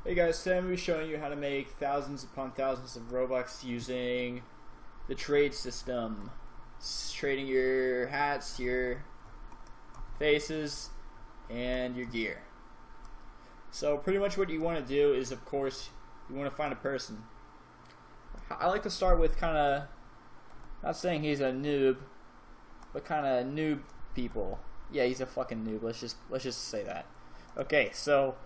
Hey guys, today I'm going to be showing you how to make thousands upon thousands of Robux using the trade system. Trading your hats, your faces, and your gear. So pretty much what you want to do is, of course, you want to find a person. I like to start with kind of, not saying he's a noob, but kind of noob people. Yeah, he's a fucking noob. Let's just say that. Okay, so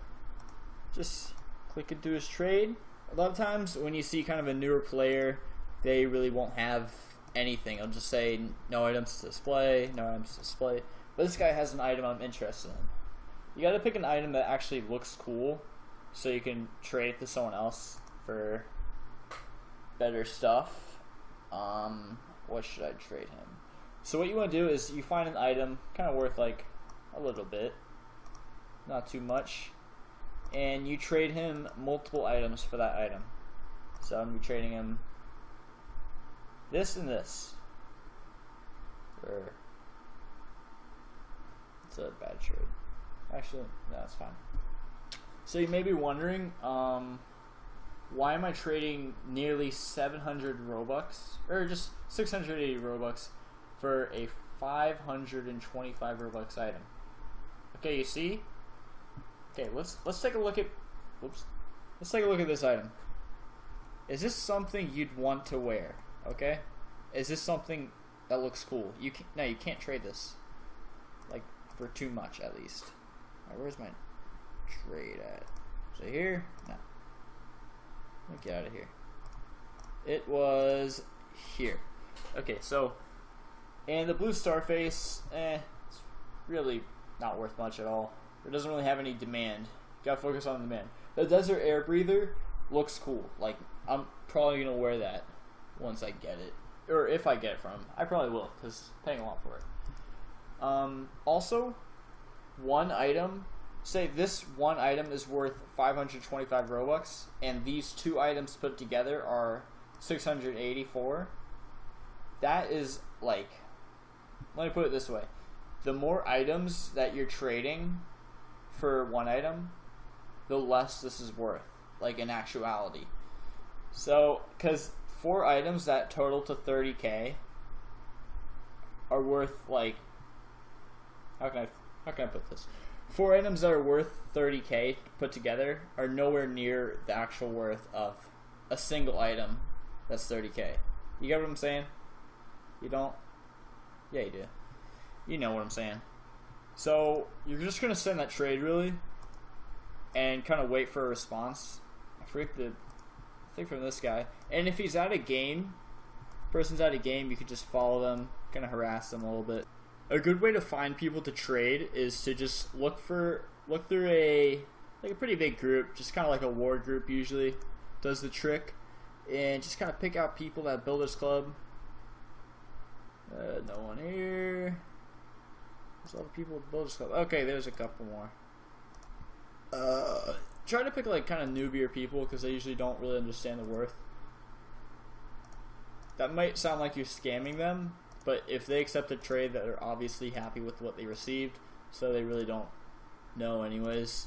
just click into his trade. A lot of times when you see kind of a newer player, they really won't have anything. I'll just say no items to display, no items to display. But this guy has an item I'm interested in. You gotta pick an item that actually looks cool so you can trade it to someone else for better stuff. What should I trade him? So what you want to do is you find an item kind of worth like a little bit, not too much, and you trade him multiple items for that item. So I'm going to be trading him this and this. It's a bad trade. Actually, no, that's fine. So you may be wondering, why am I trading nearly 700 Robux, or just 680 Robux for a 525 Robux item? Okay, you see? Okay, let's take a look at, let's take a look at this item. Is this something you'd want to wear? Okay, is this something that looks cool? You can't trade this, like, for too much at least. Alright, where's my trade at? Is it here? No. Let me get out of here. It was here. Okay, so, and the blue star face, it's really not worth much at all. It doesn't really have any demand. You gotta focus on the demand. The desert air breather looks cool. Like, I'm probably gonna wear that once I get it, or if I get it from him. I probably will, because I'm paying a lot for it. Also, one item, say this one item is worth 525 Robux, and these two items put together are 684. That is, like, let me put it this way. The more items that you're trading for one item, the less this is worth, like, in actuality. So, because 4 items that total to 30k are worth, like, how can I put this? 4 items that are worth 30k put together are nowhere near the actual worth of a single item that's 30k. You get what I'm saying? You don't? Yeah, you do. You know what I'm saying. So you're just gonna send that trade, really, and kind of wait for a response. I forget the thing from this guy. And if he's out of game, person's out of game, you could just follow them, kind of harass them a little bit. A good way to find people to trade is to just look through a pretty big group, just kind of like a war group usually does the trick, and just kind of pick out people that Builders Club. No one here. There's a lot of people with Builders Club. Okay, there's a couple more. Try to pick like kind of newbier people because they usually don't really understand the worth. That might sound like you're scamming them, but if they accept a trade, that they're obviously happy with what they received, so they really don't know anyways.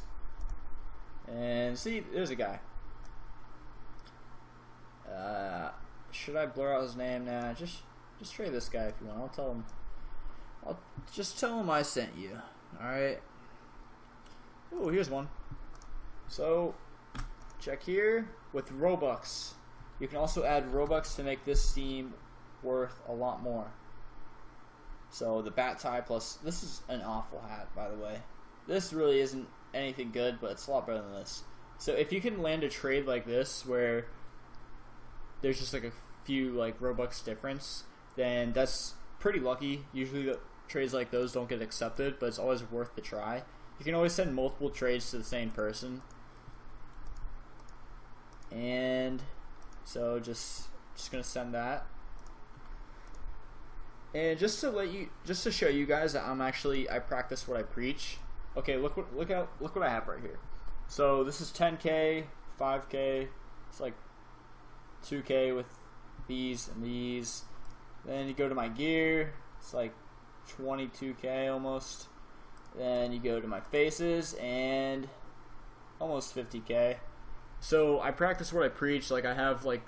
And see, there's a guy. Should I blur out his name? Nah, just trade this guy if you want. I'll just tell him I sent you. Alright. Oh, here's one. So, check here with Robux. You can also add Robux to make this team worth a lot more. So the bat tie plus, this is an awful hat, by the way. This really isn't anything good, but it's a lot better than this. So if you can land a trade like this where there's just like a few like Robux difference, then that's pretty lucky. Usually the trades like those don't get accepted, but it's always worth the try. You can always send multiple trades to the same person. And so just gonna send that. And just to show you guys that I practice what I preach. Okay, look what I have right here. So this is 10k, 5k, it's like 2k with these and these. Then you go to my gear, it's like 22k almost. Then you go to my faces and almost 50k. So I practice what I preach. Like I have like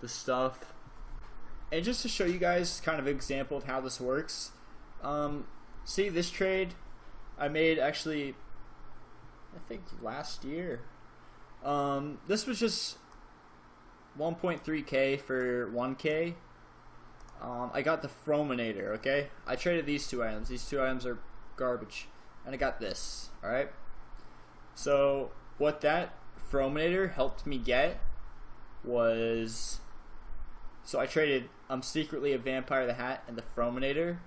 the stuff, and just to show you guys kind of an example of how this works. See this trade I made actually, I think last year. This was just 1.3k for 1k. I got the Frominator, okay? I traded these two items. These two items are garbage. And I got this, alright? So, what that Frominator helped me get was... So I traded Secretly a Vampire the Hat and the Frominator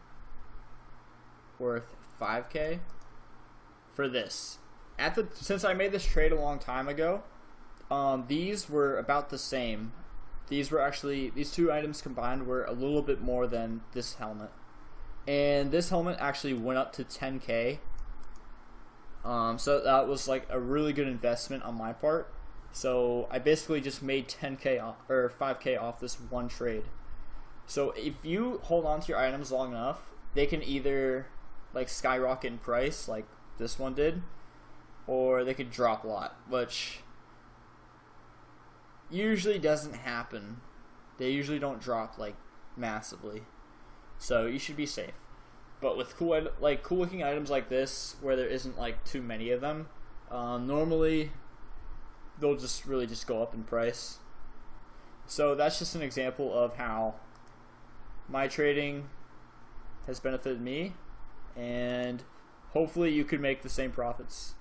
worth 5k for this. Since I made this trade a long time ago, these were about the same. These two items combined were a little bit more than this helmet. And this helmet actually went up to 10k. So that was like a really good investment on my part. So I basically just made 10k off, or 5k off this one trade. So if you hold on to your items long enough, they can either like skyrocket in price like this one did, or they could drop a lot, which usually doesn't happen. They usually don't drop like massively, so you should be safe. But with cool looking items like this, where there isn't like too many of them, normally they'll just really just go up in price. So that's just an example of how my trading has benefited me, and hopefully you could make the same profits.